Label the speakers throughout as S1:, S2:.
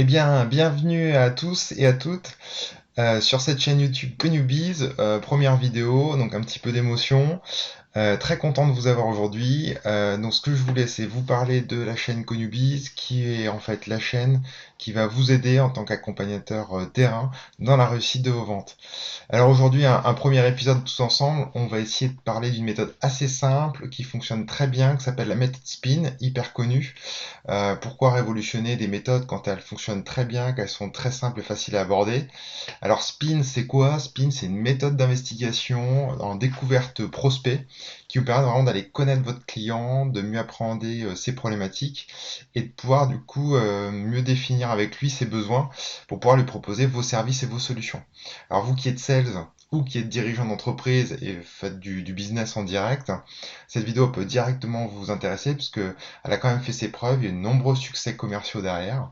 S1: Eh bien, bienvenue à tous et à toutes sur cette chaîne YouTube Connubiz, première vidéo, donc un petit peu d'émotion. Très content de vous avoir aujourd'hui. Donc ce que je voulais, c'est vous parler de la chaîne Connubiz, qui est en fait la chaîne qui va vous aider en tant qu'accompagnateur terrain dans la réussite de vos ventes. Alors aujourd'hui, un premier épisode tous ensemble, on va essayer de parler d'une méthode assez simple qui fonctionne très bien, qui s'appelle la méthode SPIN, hyper connue. Pourquoi révolutionner des méthodes quand elles fonctionnent très bien, qu'elles sont très simples et faciles à aborder? Alors SPIN, c'est quoi? SPIN, c'est une méthode d'investigation en découverte prospect qui vous permet vraiment d'aller connaître votre client, de mieux appréhender ses problématiques et de pouvoir du coup mieux définir avec lui ses besoins pour pouvoir lui proposer vos services et vos solutions. Alors vous qui êtes sales ou qui êtes dirigeant d'entreprise et faites du business en direct, cette vidéo peut directement vous intéresser puisque elle a quand même fait ses preuves, il y a de nombreux succès commerciaux derrière.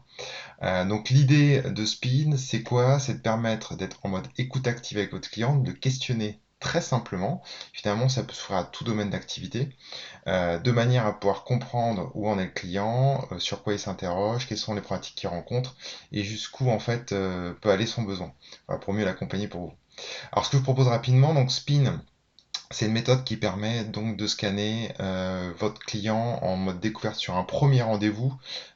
S1: Donc l'idée de Spin, c'est quoi? C'est de permettre d'être en mode écoute active avec votre client, de le questionner très simplement. Finalement, ça peut se faire à tout domaine d'activité, de manière à pouvoir comprendre où en est le client, sur quoi il s'interroge, quelles sont les pratiques qu'il rencontre, et jusqu'où en fait peut aller son besoin, voilà, pour mieux l'accompagner pour vous. Alors ce que je vous propose rapidement, donc Spin, c'est une méthode qui permet donc de scanner votre client en mode découverte sur un premier rendez-vous,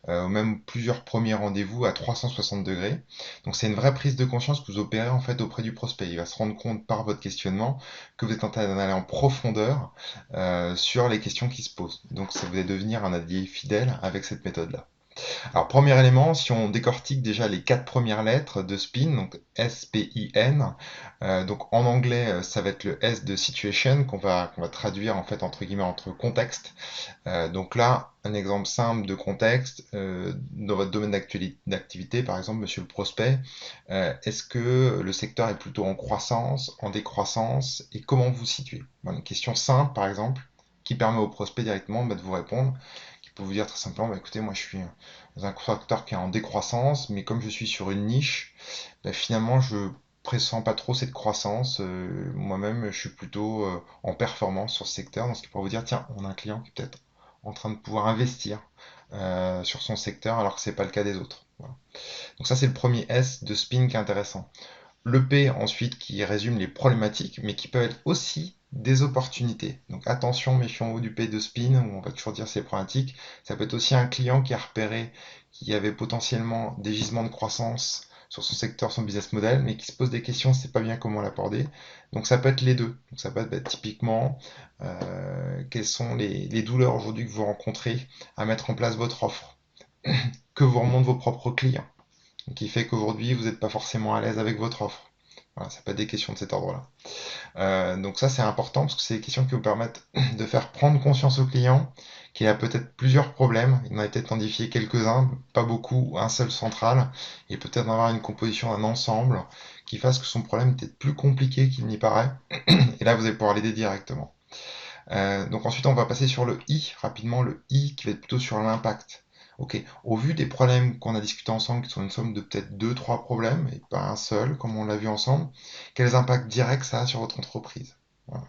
S1: ou même plusieurs premiers rendez-vous à 360 degrés. Donc c'est une vraie prise de conscience que vous opérez en fait auprès du prospect. Il va se rendre compte par votre questionnement que vous êtes en train d'aller en profondeur sur les questions qui se posent. Donc ça vous allez devenir un allié fidèle avec cette méthode-là. Alors, premier élément, si on décortique déjà les quatre premières lettres de SPIN, donc S-P-I-N, donc en anglais, ça va être le S de situation qu'on va traduire en fait entre guillemets entre contexte. Donc là, un exemple simple de contexte, dans votre domaine d'activité, par exemple, monsieur le prospect, est-ce que le secteur est plutôt en croissance, en décroissance, et comment vous vous situez? Voilà, une question simple, par exemple, qui permet au prospect directement de vous répondre, qui peut vous dire très simplement, bah, écoutez, moi je suis dans un secteur qui est en décroissance, mais comme je suis sur une niche, bah, finalement je pressens pas trop cette croissance. Moi-même, je suis plutôt en performance sur ce secteur, donc ce qui pourrait vous dire, tiens, on a un client qui est peut-être en train de pouvoir investir sur son secteur, alors que c'est pas le cas des autres. Voilà. Donc ça, c'est le premier S de spin qui est intéressant. Le P ensuite qui résume les problématiques, mais qui peuvent être aussi des opportunités. Donc attention, méfions-vous du P de spin, où on va toujours dire c'est problématique. Ça peut être aussi un client qui a repéré qu'il y avait potentiellement des gisements de croissance sur son secteur, son business model, mais qui se pose des questions, ne sait pas bien comment l'aborder. Donc ça peut être les deux. Donc ça peut être typiquement quelles sont les douleurs aujourd'hui que vous rencontrez à mettre en place votre offre, que vous remontent vos propres clients qui fait qu'aujourd'hui vous n'êtes pas forcément à l'aise avec votre offre. Voilà, ça peut être des questions de cet ordre-là. Donc ça c'est important parce que c'est des questions qui vous permettent de faire prendre conscience au client qu'il a peut-être plusieurs problèmes, il en a peut-être identifié quelques-uns, pas beaucoup, un seul central, et peut-être avoir une composition d'un ensemble qui fasse que son problème est peut-être plus compliqué qu'il n'y paraît, et là vous allez pouvoir l'aider directement. Donc ensuite on va passer sur le I, rapidement le I qui va être plutôt sur l'impact. Ok, au vu des problèmes qu'on a discutés ensemble, qui sont une somme de peut-être deux, trois problèmes, et pas un seul, comme on l'a vu ensemble, quels impacts directs ça a sur votre entreprise? Voilà.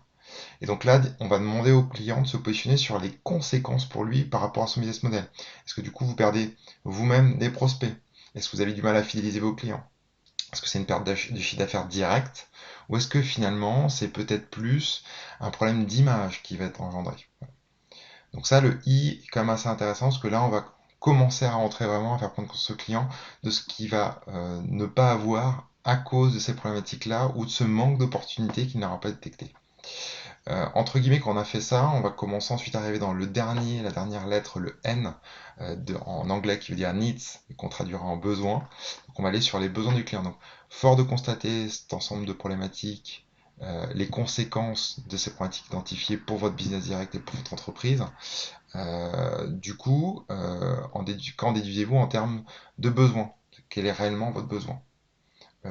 S1: Et donc là, on va demander au client de se positionner sur les conséquences pour lui par rapport à son business model. Est-ce que du coup vous perdez vous-même des prospects? Est-ce que vous avez du mal à fidéliser vos clients? Est-ce que c'est une perte de chiffre d'affaires direct? Ou est-ce que finalement c'est peut-être plus un problème d'image qui va être engendré? Donc ça, le I est quand même assez intéressant parce que là, on va commencer à rentrer vraiment, à faire prendre conscience au client de ce qu'il va ne pas avoir à cause de ces problématiques-là ou de ce manque d'opportunités qu'il n'aura pas détecté. Entre guillemets, quand on a fait ça, on va commencer ensuite à arriver dans le dernier, la dernière lettre, le N, en anglais qui veut dire needs, et qu'on traduira en besoin. Donc on va aller sur les besoins du client. Donc, fort de constater cet ensemble de problématiques, les conséquences de ces problématiques identifiées pour votre business direct et pour votre entreprise. Du coup, qu'en déduisez-vous en termes de besoin? Quel est réellement votre besoin?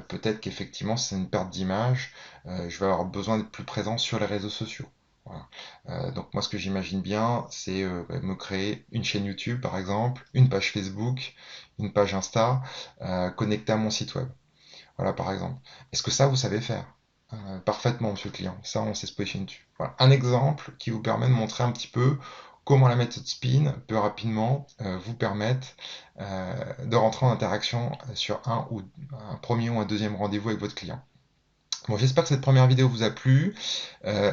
S1: Peut-être qu'effectivement, si c'est une perte d'image, je vais avoir besoin d'être plus présent sur les réseaux sociaux. Voilà. Donc moi, ce que j'imagine bien, c'est me créer une chaîne YouTube, par exemple, une page Facebook, une page Insta, connectée à mon site web. Voilà, par exemple. Est-ce que ça, vous savez faire? Parfaitement, monsieur le client. Ça, on sait se positionner dessus. Voilà. Un exemple qui vous permet de montrer un petit peu comment la méthode SPIN peut rapidement vous permettre de rentrer en interaction sur un premier ou un deuxième rendez-vous avec votre client. Bon, j'espère que cette première vidéo vous a plu.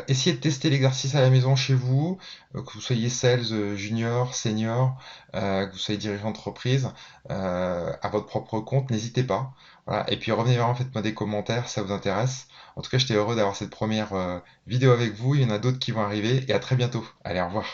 S1: Essayez de tester l'exercice à la maison chez vous, que vous soyez sales junior, senior, que vous soyez dirigeant d'entreprise, à votre propre compte, n'hésitez pas. Voilà. Et puis revenez vers moi, faites-moi des commentaires si ça vous intéresse. En tout cas, j'étais heureux d'avoir cette première vidéo avec vous. Il y en a d'autres qui vont arriver et à très bientôt. Allez, au revoir.